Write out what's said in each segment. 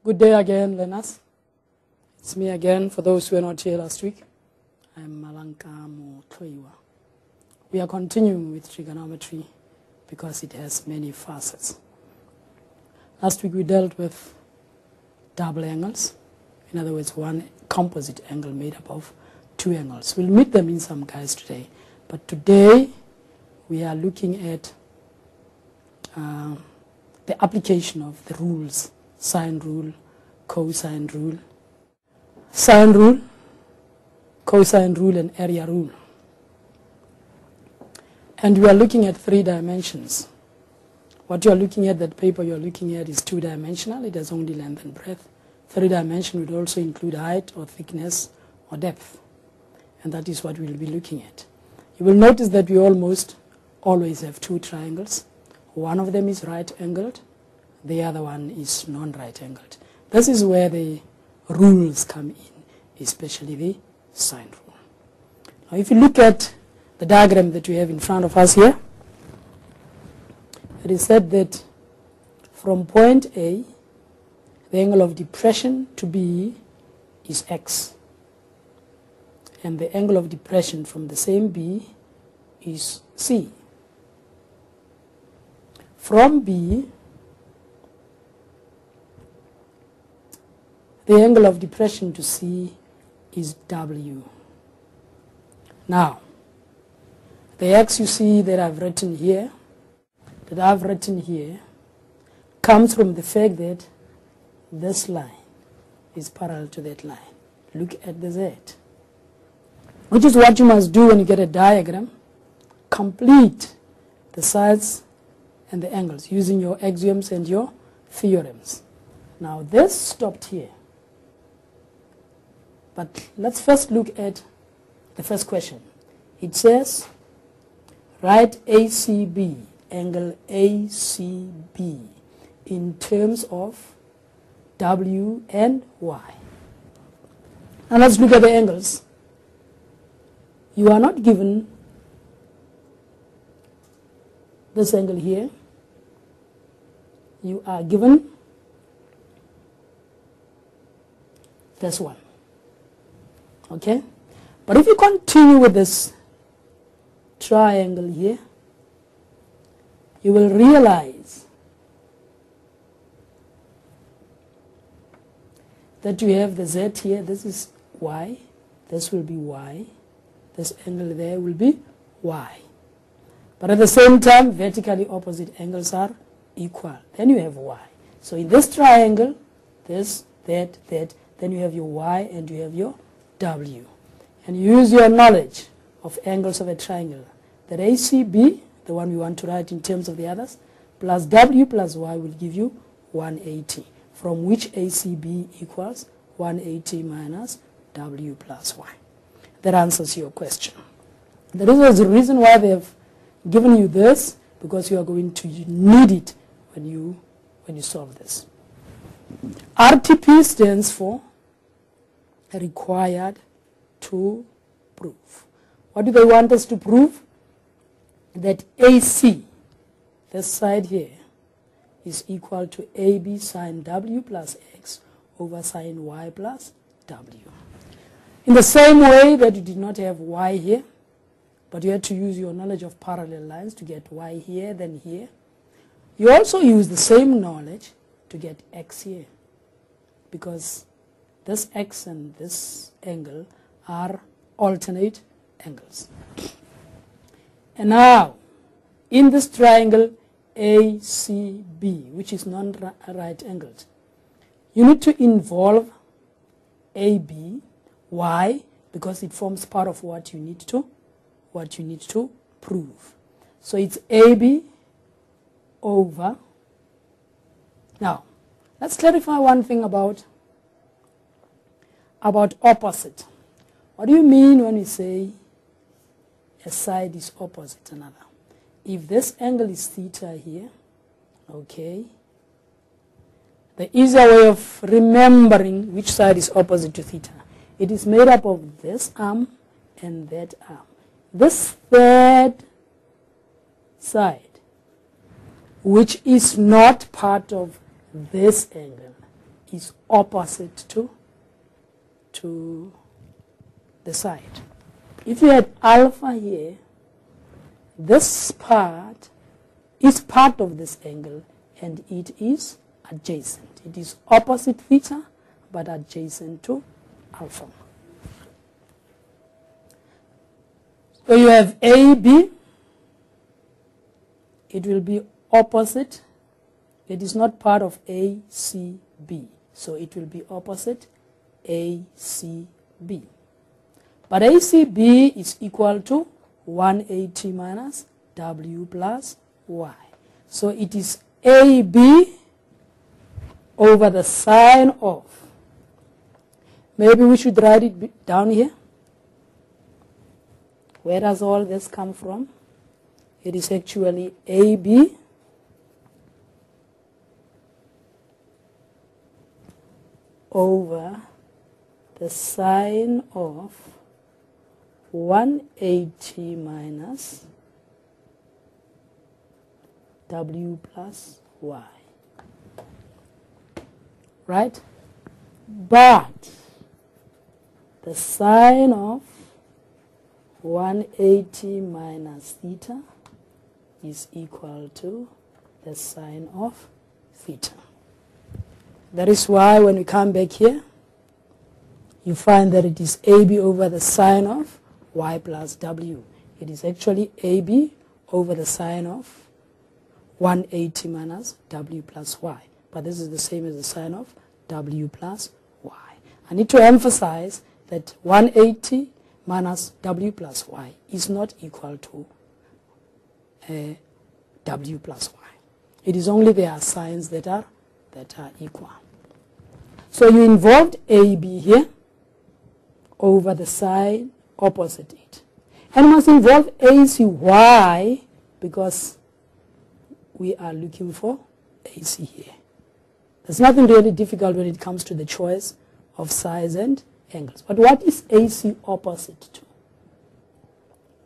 Good day again, learners. It's me again. For those who were not here last week, I'm Malankamo Tloiwa. We are continuing with trigonometry because it has many facets. Last week we dealt with double angles. In other words, one composite angle made up of two angles. We'll meet them in some guys today. But today we are looking at the application of the rules: sine rule, cosine rule, sine rule, cosine rule, and area rule. And we are looking at 3 dimensions. What you are looking at, that paper you are looking at, is 2-dimensional. It has only length and breadth. 3-dimension would also include height or thickness or depth. And that is what we'll be looking at. You will notice that we almost always have 2 triangles. One of them is right-angled. The other one is non-right-angled. This is where the rules come in, especially the sine rule. Now if you look at the diagram that we have in front of us here, it is said that from point A, the angle of depression to B is x. And the angle of depression from the same B is C. From B, the angle of depression to C is W. Now, the x you see that I've written here, comes from the fact that this line is parallel to that line. Look at the Z, which is what you must do when you get a diagram. Complete the sides and the angles using your axioms and your theorems. Now this stopped here. But let's first look at the first question. It says, write ACB, angle ACB, in terms of W and Y. Now let's look at the angles. You are not given this angle here. You are given this one. Okay? But if you continue with this triangle here, you will realize that you have the Z here. This is Y. This will be Y. This angle there will be Y. But at the same time, vertically opposite angles are equal. Then you have Y. So in this triangle, this, that, then you have your Y and you have your W. And use your knowledge of angles of a triangle. That ACB, the one we want to write in terms of the others, plus W plus Y will give you 180, from which ACB equals 180 minus W plus Y. That answers your question. There is a reason why they have given you this, because you are going to need it when you solve this. RTP stands for required to prove. What do they want us to prove? That AC, this side here, is equal to AB sine W plus X over sine Y plus W. In the same way that you did not have Y here, but you had to use your knowledge of parallel lines to get Y here, then here, you also use the same knowledge to get X here, because this X and this angle are alternate angles. And now, in this triangle ACB, which is non-right angled, you need to involve AB. Why? Because it forms part of what you need to prove. So it's AB over. Now, let's clarify one thing about opposite. What do you mean when we say a side is opposite another? If this angle is theta here, okay, the easier way of remembering which side is opposite to theta, it is made up of this arm and that arm. This third side, which is not part of this angle, is opposite to the side. If you had alpha here, this part is part of this angle and it is adjacent. It is opposite theta but adjacent to alpha. So you have AB, it will be opposite. It is not part of ACB, so it will be opposite ACB. But ACB is equal to 180 minus W plus Y. So it is AB over the sine of, maybe we should write it down here. Where does all this come from? It is actually AB over the sine of 180 minus W plus Y. Right? But the sine of 180 minus theta is equal to the sine of theta. That is why when we come back here, you find that it is AB over the sine of Y plus W. It is actually AB over the sine of 180 minus W plus Y. But this is the same as the sine of W plus Y. I need to emphasize that 180 minus W plus Y is not equal to W plus Y. It is only their signs that are equal. So you involved AB here over the side opposite it. And you must involve AC. Why? Because we are looking for AC here. There's nothing really difficult when it comes to the choice of size and angles. But what is AC opposite to?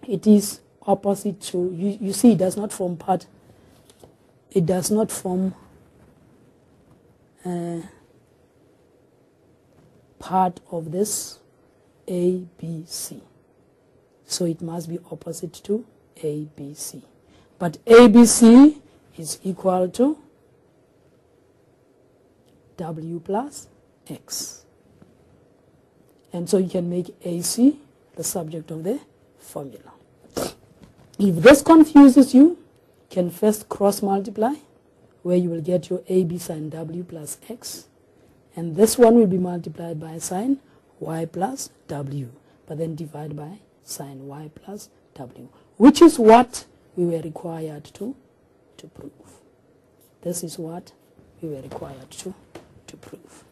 It is opposite to, you see it does not form part, it does not form part of this ABC. So it must be opposite to ABC. But ABC is equal to W plus X. And so you can make AC the subject of the formula. If this confuses you, you can first cross multiply, where you will get your AB sine W plus X. And this one will be multiplied by sine Y plus W, but then divide by sine Y plus W, which is what we were required to prove. This is what we were required to prove.